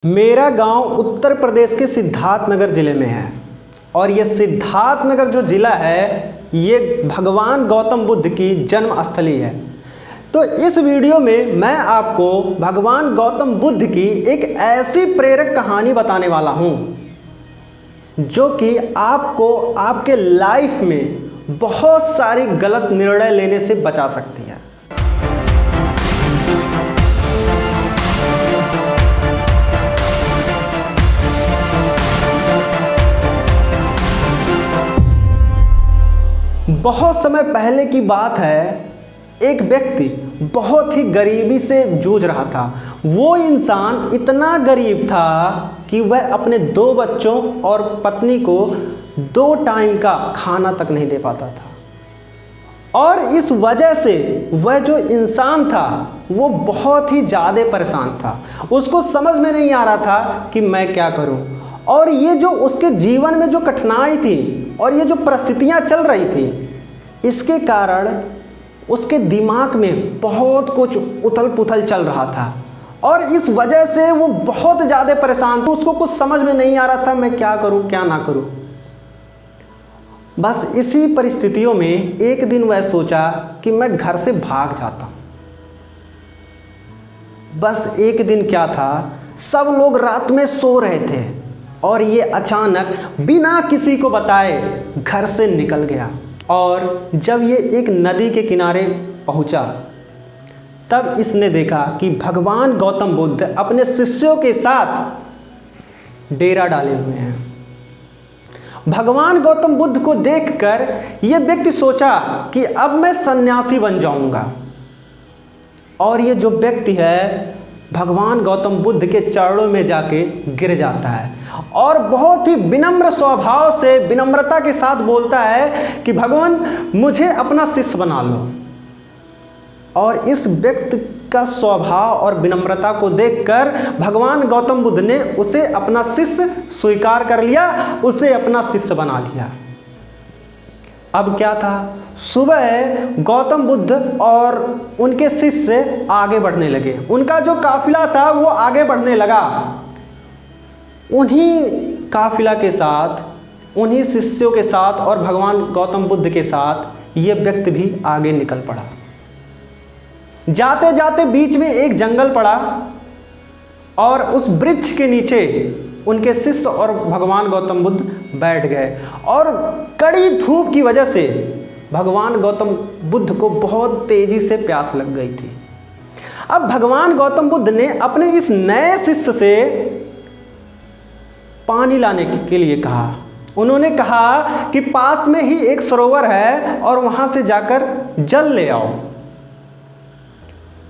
मेरा गांव उत्तर प्रदेश के सिद्धार्थनगर ज़िले में है और ये सिद्धार्थनगर जो ज़िला है ये भगवान गौतम बुद्ध की जन्म स्थली है। तो इस वीडियो में मैं आपको भगवान गौतम बुद्ध की एक ऐसी प्रेरक कहानी बताने वाला हूँ जो कि आपको आपके लाइफ में बहुत सारी गलत निर्णय लेने से बचा सकती है। बहुत समय पहले की बात है, एक व्यक्ति बहुत ही गरीबी से जूझ रहा था। वो इंसान इतना गरीब था कि वह अपने 2 बच्चों और पत्नी को 2 टाइम का खाना तक नहीं दे पाता था और इस वजह से वह जो इंसान था वो बहुत ही ज़्यादा परेशान था। उसको समझ में नहीं आ रहा था कि मैं क्या करूं। और ये जो उसके जीवन में जो कठिनाई थी और ये जो परिस्थितियां चल रही थी, इसके कारण उसके दिमाग में बहुत कुछ उथल पुथल चल रहा था और इस वजह से वो बहुत ज़्यादा परेशान था। उसको कुछ समझ में नहीं आ रहा था मैं क्या करूं क्या ना करूं। बस इसी परिस्थितियों में एक दिन वह सोचा कि मैं घर से भाग जाता हूं। बस एक दिन क्या था, सब लोग रात में सो रहे थे और ये अचानक बिना किसी को बताए घर से निकल गया। और जब ये एक नदी के किनारे पहुंचा तब इसने देखा कि भगवान गौतम बुद्ध अपने शिष्यों के साथ डेरा डाले हुए हैं। भगवान गौतम बुद्ध को देखकर यह व्यक्ति सोचा कि अब मैं सन्यासी बन जाऊंगा। और ये जो व्यक्ति है भगवान गौतम बुद्ध के चरणों में जाके गिर जाता है और बहुत ही विनम्र स्वभाव से विनम्रता के साथ बोलता है कि भगवान मुझे अपना शिष्य बना लो। और इस व्यक्ति का स्वभाव और विनम्रता को देखकर भगवान गौतम बुद्ध ने उसे अपना शिष्य स्वीकार कर लिया, उसे अपना शिष्य बना लिया। अब क्या था, सुबह गौतम बुद्ध और उनके शिष्य आगे बढ़ने लगे। उनका जो काफिला था वो आगे बढ़ने लगा। उन्हीं काफिला के साथ, उन्हीं शिष्यों के साथ और भगवान गौतम बुद्ध के साथ ये व्यक्ति भी आगे निकल पड़ा। जाते जाते बीच में एक जंगल पड़ा और उस वृक्ष के नीचे उनके शिष्य और भगवान गौतम बुद्ध बैठ गए। और कड़ी धूप की वजह से भगवान गौतम बुद्ध को बहुत तेजी से प्यास लग गई थी। अब भगवान गौतम बुद्ध ने अपने इस नए शिष्य से पानी लाने के लिए कहा। उन्होंने कहा कि पास में ही एक सरोवर है और वहां से जाकर जल ले आओ।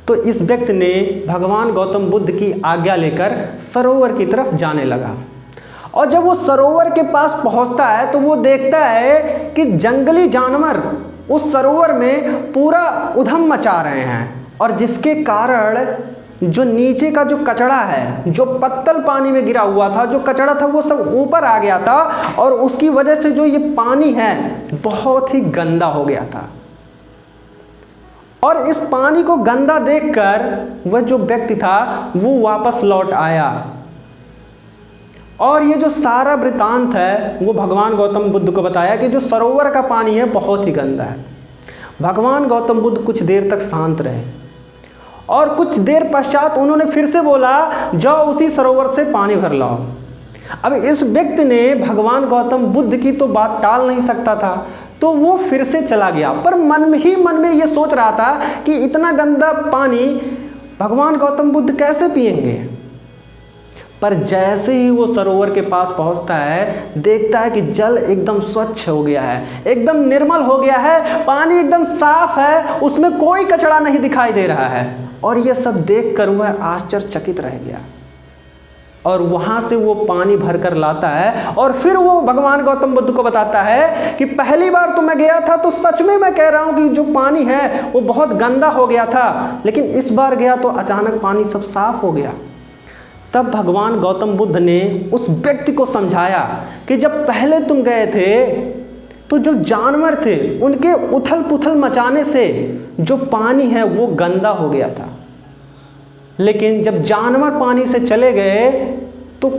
तो इस व्यक्ति ने भगवान गौतम बुद्ध की आज्ञा लेकर सरोवर की तरफ जाने लगा। और जब वो सरोवर के पास पहुंचता है तो वो देखता है कि जंगली जानवर उस सरोवर में पूरा उधम मचा रहे हैं और जिसके कारण जो नीचे का जो कचड़ा है, जो पत्तल पानी में गिरा हुआ था, जो कचड़ा था वो सब ऊपर आ गया था और उसकी वजह से जो ये पानी है बहुत ही गंदा हो गया था। और इस पानी को गंदा देखकर वह जो व्यक्ति था वो वापस लौट आया। और ये जो सारा वृतांत है वो भगवान गौतम बुद्ध को बताया कि जो सरोवर का पानी है बहुत ही गंदा है। भगवान गौतम बुद्ध कुछ देर तक शांत रहे और कुछ देर पश्चात उन्होंने फिर से बोला, जाओ उसी सरोवर से पानी भर लाओ। अब इस व्यक्ति ने भगवान गौतम बुद्ध की तो बात टाल नहीं सकता था, तो वो फिर से चला गया। पर मन ही मन में ये सोच रहा था कि इतना गंदा पानी भगवान गौतम बुद्ध कैसे पिएंगे। पर जैसे ही वो सरोवर के पास पहुंचता है, देखता है कि जल एकदम स्वच्छ हो गया है, एकदम निर्मल हो गया है, पानी एकदम साफ है, उसमें कोई कचरा नहीं दिखाई दे रहा है। और ये सब देखकर वह आश्चर्यचकित रह गया और वहां से वो पानी भरकर लाता है और फिर वो भगवान गौतम बुद्ध को बताता है कि पहली बार तो मैं गया था तो सच में मैं कह रहा हूं कि जो पानी है वो बहुत गंदा हो गया था, लेकिन इस बार गया तो अचानक पानी सब साफ हो गया। तब भगवान गौतम बुद्ध ने उस व्यक्ति को समझाया कि जब पहले तुम गए थे तो जो जानवर थे उनके उथल पुथल मचाने से जो पानी है वो गंदा हो गया था। लेकिन जब जानवर पानी से चले गए तो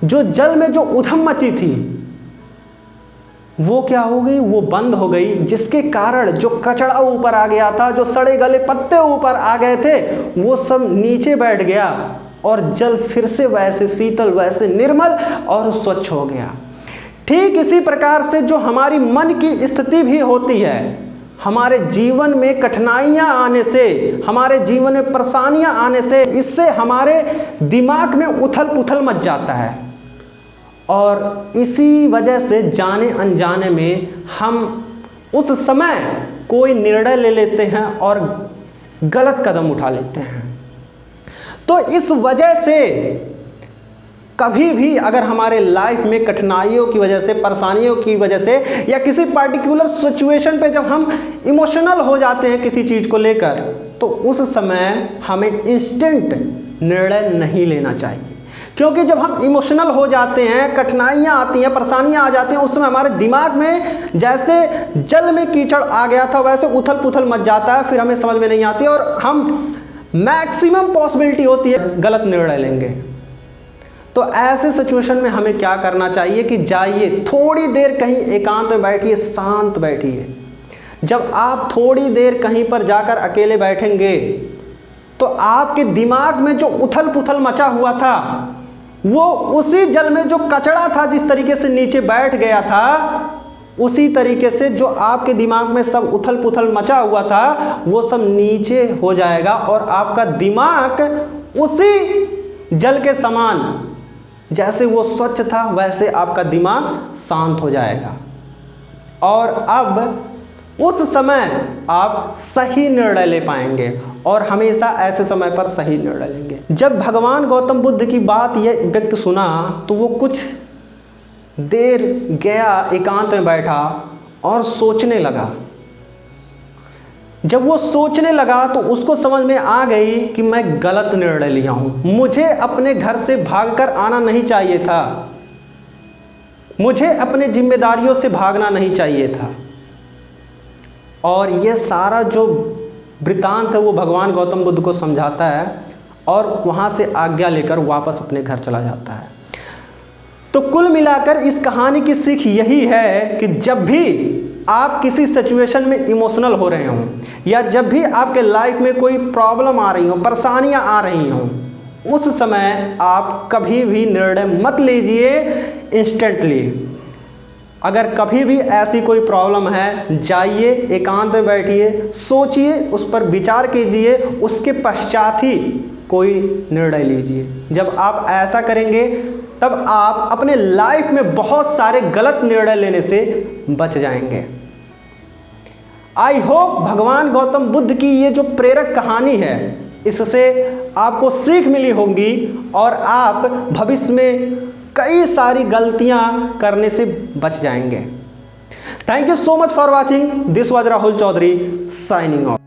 जो जल में जो उधम मची थी वो क्या हो गई, वो बंद हो गई, जिसके कारण जो कचरा ऊपर आ गया था, जो सड़े गले पत्ते ऊपर आ गए थे, वो सब नीचे बैठ गया और जल फिर से वैसे शीतल, वैसे निर्मल और स्वच्छ हो गया। ठीक इसी प्रकार से जो हमारी मन की स्थिति भी होती है, हमारे जीवन में कठिनाइयाँ आने से, हमारे जीवन में परेशानियाँ आने से, इससे हमारे दिमाग में उथल पुथल मच जाता है और इसी वजह से जाने अनजाने में हम उस समय कोई निर्णय ले लेते हैं और गलत कदम उठा लेते हैं। तो इस वजह से कभी भी अगर हमारे लाइफ में कठिनाइयों की वजह से, परेशानियों की वजह से या किसी पार्टिकुलर सिचुएशन पे जब हम इमोशनल हो जाते हैं किसी चीज़ को लेकर, तो उस समय हमें इंस्टेंट निर्णय नहीं लेना चाहिए। क्योंकि जब हम इमोशनल हो जाते हैं, कठिनाइयाँ आती हैं, परेशानियाँ आ जाती हैं, उस समय हमारे दिमाग में जैसे जल में कीचड़ आ गया था वैसे उथल पुथल मच जाता है, फिर हमें समझ में नहीं आती और हम मैक्सिमम पॉसिबिलिटी होती है गलत निर्णय लेंगे। तो ऐसे सिचुएशन में हमें क्या करना चाहिए कि जाइए थोड़ी देर कहीं एकांत में बैठिए, शांत बैठिए। जब आप थोड़ी देर कहीं पर जाकर अकेले बैठेंगे तो आपके दिमाग में जो उथल पुथल मचा हुआ था, वो उसी जल में जो कचरा था जिस तरीके से नीचे बैठ गया था, उसी तरीके से जो आपके दिमाग में सब उथल पुथल मचा हुआ था वो सब नीचे हो जाएगा और आपका दिमाग उसी जल के समान, जैसे वो स्वच्छ था वैसे आपका दिमाग शांत हो जाएगा और अब उस समय आप सही निर्णय ले पाएंगे और हमेशा ऐसे समय पर सही निर्णय लेंगे। जब भगवान गौतम बुद्ध की बात यह व्यक्ति सुना तो वो कुछ देर गया, एकांत में बैठा और सोचने लगा। जब वो सोचने लगा तो उसको समझ में आ गई कि मैं गलत निर्णय लिया हूँ, मुझे अपने घर से भागकर आना नहीं चाहिए था, मुझे अपने जिम्मेदारियों से भागना नहीं चाहिए था। और ये सारा जो वृत्तांत है वो भगवान गौतम बुद्ध को समझाता है और वहाँ से आज्ञा लेकर वापस अपने घर चला जाता है। तो कुल मिलाकर इस कहानी की सीख यही है कि जब भी आप किसी सिचुएशन में इमोशनल हो रहे हों या जब भी आपके लाइफ में कोई प्रॉब्लम आ रही हो, परेशानियाँ आ रही हों, उस समय आप कभी भी निर्णय मत लीजिए इंस्टेंटली। अगर कभी भी ऐसी कोई प्रॉब्लम है, जाइए एकांत में बैठिए, सोचिए, उस पर विचार कीजिए, उसके पश्चात ही कोई निर्णय लीजिए। जब आप ऐसा करेंगे तब आप अपने लाइफ में बहुत सारे गलत निर्णय लेने से बच जाएंगे। आई होप भगवान गौतम बुद्ध की ये जो प्रेरक कहानी है इससे आपको सीख मिली होगी और आप भविष्य में कई सारी गलतियां करने से बच जाएंगे। Thank you so much for watching. This was Rahul Chaudhary signing of.